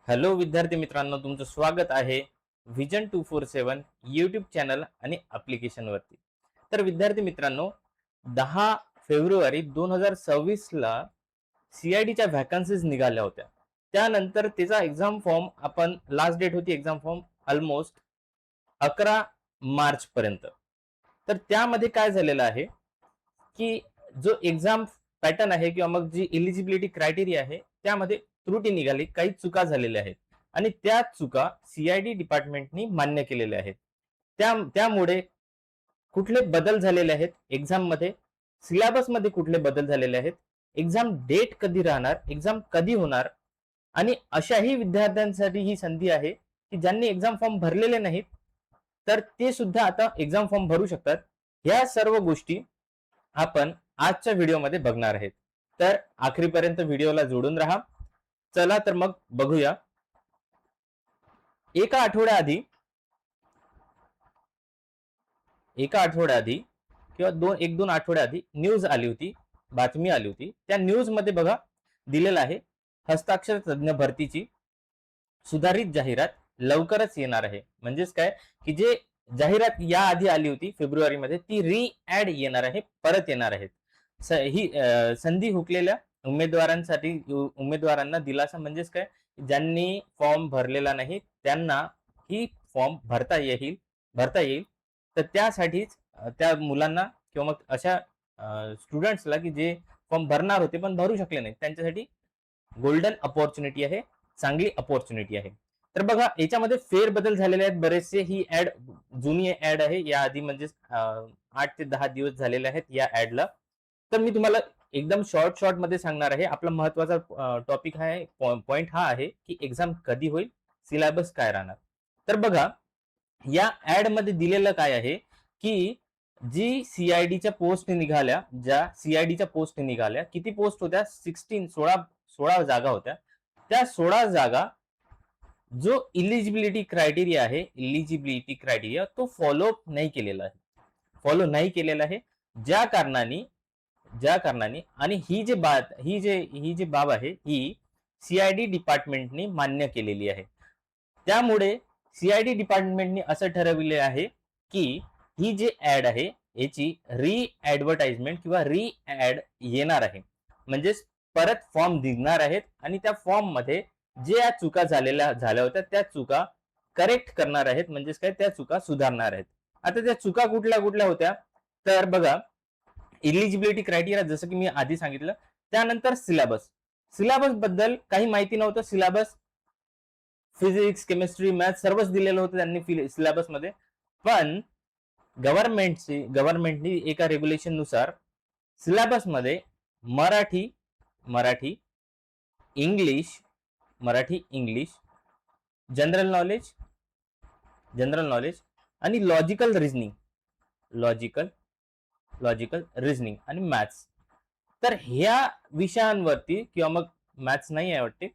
Hello विद्यार्थी मित्रांनो, तुमचं स्वागत आहे व्हिजन 247 यूट्यूब चॅनल आणि ॲप्लिकेशनवरती. तर विद्यार्थी मित्रांनो, 10 फेब्रुवारी 2026 ला CIDच्या व्हॅकन्सीज निघाल्या होत्या. त्यानंतर त्याचा एक्झाम फॉर्म आपण लास्ट डेट होती एक्झाम फॉर्म ऑलमोस्ट 11 मार्च पर्यंत. तर त्यामध्ये काय झालेलं आहे की जो एक्झाम पॅटर्न आहे किंवा मग जी इलिजिबिलिटी क्रायटेरिया आहे त्यामध्ये त्रुटी निघाली, काही चुका झालेल्या आहेत आणि त्या चुका CID डिपार्टमेंटनी मान्य केलेल्या आहेत. त्यामुळे कुठले बदल झालेले आहेत एक्झाम मध्ये, सिलेबस मध्ये कुठले बदल झालेले आहेत, एक्झाम डेट कधी राहणार, एक्झाम कधी होणार, आणि अशाही विद्यार्थ्यांसाठी ही संधी आहे की ज्यांनी एक्झाम फॉर्म भरलेले नाहीत तर ते सुद्धा आता एक्झाम फॉर्म भरू शकतात. ह्या सर्व गोष्टी आपण आजच्या व्हिडिओमध्ये बघणार आहेत. तर आखरीपर्यंत व्हिडिओला जोडून राहा. चला तर मग बघूया. एका आठवड्याआधी किंवा एक दोन आठवड्याआधी न्यूज आली होती, बातमी आली होती. त्या न्यूज मध्ये बघा दिलेलं आहे, हस्ताक्षर तज्ञ भरतीची सुधारित जाहिरात लवकरच येणार आहे. म्हणजेच काय की जे जाहिरात या आधी आली होती फेब्रुवारीमध्ये ती री ऍड येणार आहे, परत येणार आहेत. ही संधी हुकलेल्या उमेदवारांना दिलासा. म्हणजेच काय, ज्यांनी फॉर्म भरलेला नाही त्यांना ही फॉर्म भरता येईल. तर त्यासाठीच त्या मुलांना किंवा मग अशा स्टुडंट्सला की जे फॉर्म भरणार होते पण भरू शकले नाही त्यांच्यासाठी गोल्डन अपॉर्च्युनिटी आहे, चांगली अपॉर्च्युनिटी आहे. तर बघा याच्यामध्ये फेरबदल झालेले आहेत बरेचसे. ही ऍड जुनी ऍड आहे, या आधी म्हणजे 8 ते 10 दिवस झालेले आहेत या ऍडला. तर मी तुम्हाला एकदम शॉर्ट मध्ये सांगणार आहे. आपला महत्वाचा टॉपिक आहे, पॉइंट हा आहे की एक्झाम कधी होईल, सिलेबस काय राहणार. तर बघा या ऍड मध्ये दिलेलं काय आहे की जी सीआयडीच्या पोस्ट निघाल्या, किती पोस्ट होत्या, 16 जागा होत्या. त्या 16 जागा जो इलिजिबिलिटी क्रायटेरिया तो फॉलो नाही केलेला आहे. ज्या कारणाने आणि ही जी बाब आहे ही CID डिपार्टमेंटने मान्य केलेली आहे. त्यामुळे CID डिपार्टमेंटने असं ठरविले आहे की ही जी ऍड आहे याची री ऍडव्हर्टाइजमेंट किंवा री ऍड येणार आहे. म्हणजेच परत फॉर्म निघणार आहेत आणि त्या फॉर्म मध्ये ज्या चुका झाल्या होत्या त्या चुका करेक्ट करणार आहेत. म्हणजेच काय, त्या चुका सुधारणार आहेत. आता त्या चुका कुठल्या कुठल्या होत्या तर बघा, इलिजिबिलिटी क्रायटेरिया जसं की मी आधी सांगितलं. त्यानंतर सिलेबस बद्दल काही माहिती नव्हतं. सिलेबस फिजिक्स, केमिस्ट्री, मॅथ सर्वच दिलेलं होतं त्यांनी सिलेबस मध्ये. पण गव्हर्नमेंटनी एका रेग्युलेशन नुसार सिलेबस मध्ये Marathi Marathi English general knowledge आणि लॉजिकल रिझनिंग आणि मॅथ्स. तर ह्या विषयांवरती किंवा मग मॅथ्स नाही आहे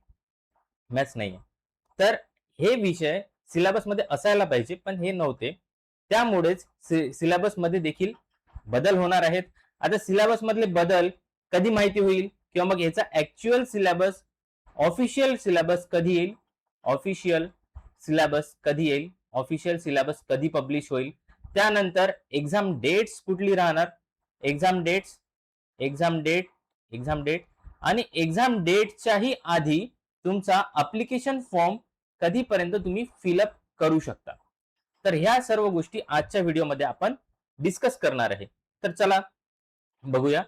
तर हे विषय सिलेबस मध्ये असायला पाहिजे पण हे नव्हते. त्यामुळेच सिलेबस मध्ये देखील बदल होणार आहेत. आता सिलेबस मधले बदल कधी माहिती होईल किंवा मग याचा ऍक्च्युअल सिलेबस, ऑफिशियल सिलेबस कधी येईल, ऑफिशियल सिलेबस कधी पब्लिश होईल, त्यानंतर एक्झाम डेट्स कुठली राहणार, एक्झाम डेट आणि एक्झाम डेटच्याही आधी तुमचा अप्लिकेशन फॉर्म कधीपर्यंत तुम्ही फिलअप करू शकता. तर ह्या सर्व गोष्टी आजच्या व्हिडिओमध्ये आपण डिस्कस करणार आहे. तर चला बघूया.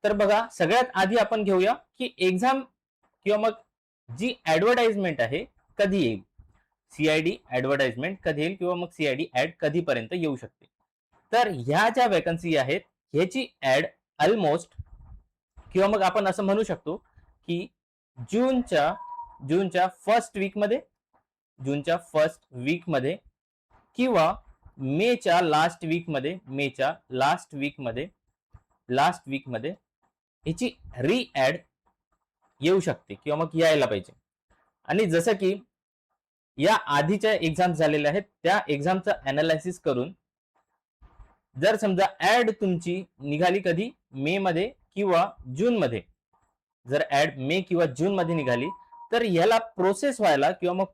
तर बघा, सगळ्यात आधी आपण घेऊया की एक्झाम किंवा मग जी ऍडव्हर्टाइजमेंट आहे कधी येईल, CID ऍडव्हर्टाइजमेंट कधी येईल किंवा मग CID ऍड कधीपर्यंत येऊ शकते. तर ह्या ज्या वॅकन्सी आहेत ह्याची ऍड ऑलमोस्ट किंवा मग आपण असं म्हणू शकतो की जूनच्या फर्स्ट वीकमध्ये किंवा मेच्या लास्ट वीकमध्ये ह्याची री ऍड येऊ शकते किंवा मग यायला पाहिजे. आणि जसं की या आधीच्या एक्झाम झालेल्या आहेत त्या एक्झामचं अनालिसिस करून जर समजा ऍड तुमची निघाली कधी मे मध्ये किंवा जून मध्ये जर ऍड मे किंवा जून मध्ये निघाली तर याला प्रोसेस व्हायला किंवा मग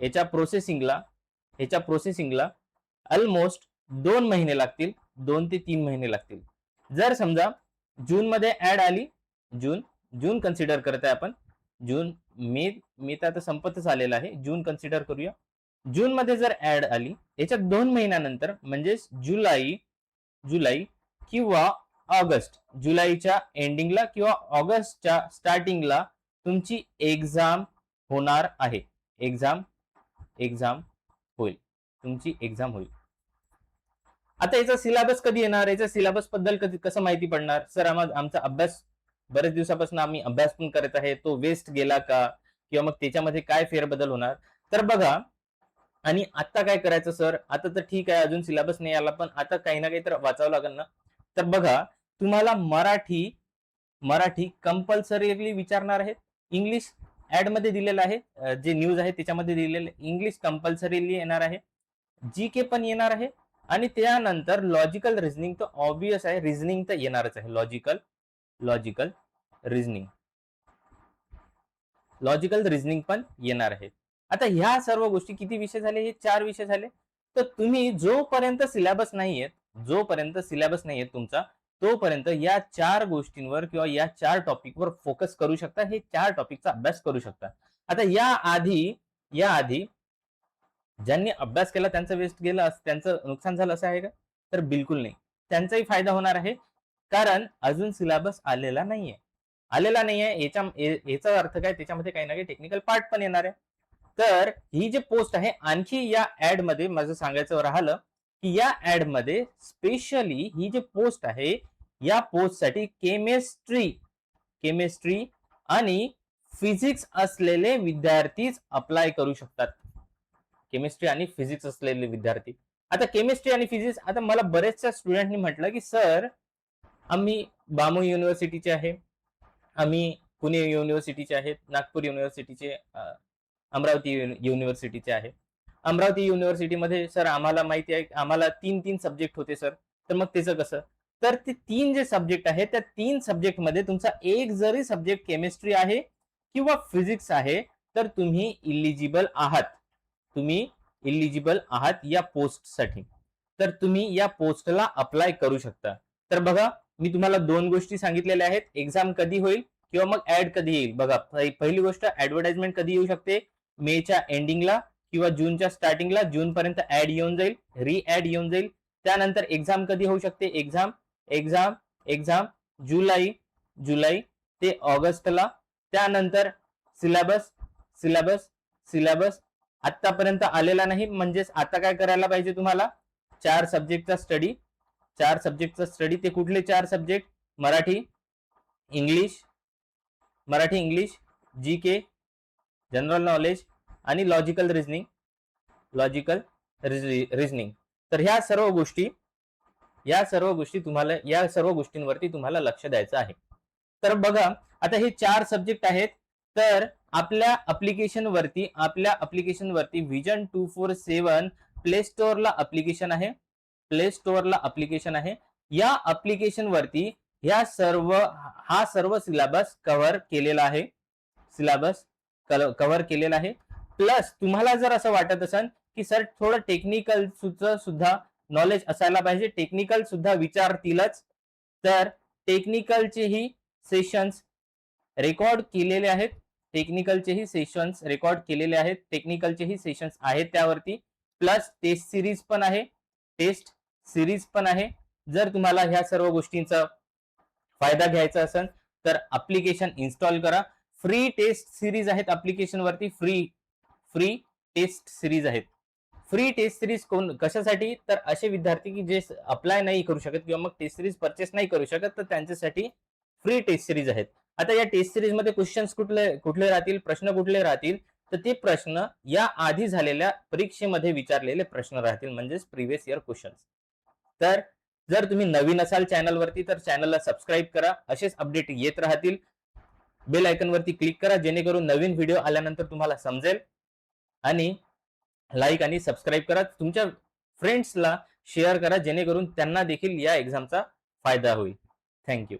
याच्या प्रोसेसिंगला ऑलमोस्ट 2 महिने लागतील, 2 ते 3 महिने लागतील. जर समजा जून मध्ये ऍड आली, जून जून कन्सिडर करत आहे आपण, जून मे मे तर आता संपतच आलेला आहे, जून कन्सिडर करूया. जून मध्ये जर ऍड आली याच्या 2 महिन्यानंतर म्हणजे जुलै किंवा ऑगस्ट, जुलैच्या एंडिंगला किंवा ऑगस्टच्या स्टार्टिंगला तुमची एक्झाम होणार आहे. एक्झाम होईल, तुमची एक्झाम होईल. आता याचा सिलेबस कधी येणार, याच्या सिलेबस बद्दल कसं माहिती पडणार? सर आमचा अभ्यास बरेच दिवसापासून आम्ही अभ्यास पण करत आहे, तो वेस्ट गेला का, किंवा मग त्याच्यामध्ये काय फेरबदल होणार? तर बघा, आणि आता काय करायचं सर, आता तर ठीक आहे अजून सिलेबस नाही आला, पण आता काही ना काही तर वाचावं लागेल ना. तर बघा, तुम्हाला मराठी कंपल्सरीली विचारणार आहेत. इंग्लिश ऍड मध्ये दिलेलं आहे, जे न्यूज आहे त्याच्यामध्ये दिलेलं इंग्लिश कंपल्सरीली येणार आहे. जीके पण येणार आहे, आणि त्यानंतर लॉजिकल रिझनिंग तर ऑब्वियस आहे, रिझनिंग तर येणारच आहे. लॉजिकल रिझनिंग पण येणार आहे. आता ह्या सर्व गोष्टी किती विषय झाले? हे 4 विषय झाले. तर तुम्ही जोपर्यंत सिलेबस नाहीये तुमचा, तोपर्यंत या 4 गोष्टींवर किंवा या 4 टॉपिकवर फोकस करू शकता, हे 4 टॉपिकचा अभ्यास करू शकता. आता या आधी ज्यांनी अभ्यास केला त्यांचं वेस्ट गेलं, त्यांचं नुकसान झालं असं आहे का? तर बिलकुल नाही, त्यांचाही फायदा होणार आहे, कारण अजून सिलेबस आलेला नाहीये. याचा अर्थ काय, त्याच्यामध्ये काही ना काही टेक्निकल पार्ट पण येणार आहे. तर ही जी पोस्ट आहे, आणखी या ऍड मध्ये माझं सांगायचं राहिलं की या ऍड मध्ये स्पेशली ही जी पोस्ट आहे, या पोस्ट साठी केमिस्ट्री आणि फिजिक्स असलेले विद्यार्थीच अप्लाय करू शकतात. केमिस्ट्री आणि फिजिक्स असलेले विद्यार्थी. आता केमिस्ट्री आणि फिजिक्स, आता मला बरेचशा स्टुडंटनी म्हटलं की सर आम्ही बामू युनिव्हर्सिटीचे आहे, आम्ही पुणे युनिव्हर्सिटीचे आहेत, नागपूर युनिव्हर्सिटीचे, अमरावती युनिव्हर्सिटीचे आहे. अमरावती युनिव्हर्सिटीमध्ये सर आम्हाला माहिती आहे आम्हाला 3 सब्जेक्ट होते सर, तर मग त्याचं कसं? तर ते 3 जे सब्जेक्ट आहेत, त्या 3 सब्जेक्ट मध्ये तुमचा एक जरी सब्जेक्ट केमिस्ट्री आहे किंवा फिजिक्स आहे, तर तुम्ही इलिजिबल आहात या पोस्टसाठी. तर तुम्ही या पोस्टला अप्लाय करू शकता. तर बघा, मी तुम्हाला 2 गोष्टी सांगितलेल्या आहेत, एक्झाम कधी होईल किंवा मग ऍड कधी येईल. बघा, पहिली गोष्ट, ऍडव्हर्टाइजमेंट कधी येऊ शकते? मेच्या एंडिंगला किंवा जूनच्या स्टार्टिंगला, जून पर्यंत ऍड येऊन जाईल, ऍड येऊन जाईल. त्यानंतर एक्झाम कधी होऊ शकते? एक्झाम जुलै ते ऑगस्टला. त्यानंतर सिलेबस आतापर्यंत आलेला नाही, म्हणजेच आता काय करायला पाहिजे तुम्हाला? 4 सब्जेक्टचा स्टडी. ते कुठले 4 subject? Marathi English, GK, general knowledge आणि लॉजिकल रिझनिंग. तर ह्या सर्व गोष्टींवरती तुम्हाला लक्ष द्यायचं आहे. तर बघा, आता हे 4 सब्जेक्ट आहेत. तर आपल्या ऍप्लिकेशन वरती विजन 247 प्ले स्टोअरला ऍप्लिकेशन आहे. या ऍप्लिकेशन वरती हा सर्व सिलेबस कव्हर केलेला आहे. प्लस तुम्हाला जर असं वाटत असेल की सर थोडं टेक्निकल सुद्धा नॉलेज असायला पाहिजे, टेक्निकल सुद्धा विचारतीलच, तर टेक्निकलचेही सेशन्स रेकॉर्ड केलेले आहेत. टेक्निकलचेही सेशन्स आहेत त्यावरती. प्लस टेस्ट सिरीज पण आहे. जर तुम्हाला ह्या सर्व गोष्टींचा फायदा घ्यायचा असेल तर ऍप्लिकेशन इन्स्टॉल करा. फ्री टेस्ट सिरीज आहेत ऍप्लिकेशन वरती, फ्री टेस्ट सिरीज कशासाठी? तर असे विद्यार्थी की जे अप्लाय नाही करू शकत किंवा मग टेस्ट सिरीज परचेस नाही करू शकत, तर त्यांच्यासाठी फ्री टेस्ट सिरीज आहेत. आता या टेस्ट सिरीज मध्ये क्वेश्चन्स कुठले राहतील, प्रश्न कुठले राहतील? तर ते प्रश्न या आधी झालेल्या परीक्षेमध्ये विचारलेले प्रश्न राहतील, म्हणजेच प्रिव्हियस इयर क्वेश्चन्स. तर जर तुम्ही नवीन असाल चॅनलवरती तर चॅनलला सबस्क्राईब करा, असेच अपडेट येत राहतील. बेल आयकॉन वरती क्लिक करा, जेणेकरून नवीन व्हिडिओ आल्यानंतर तुम्हाला समजेल. आणि लाईक आणि सबस्क्राईब करा, तुमच्या फ्रेंड्सला शेअर करा, जेणेकरून त्यांना देखील या एक्झामचा फायदा होईल. थँक्यू.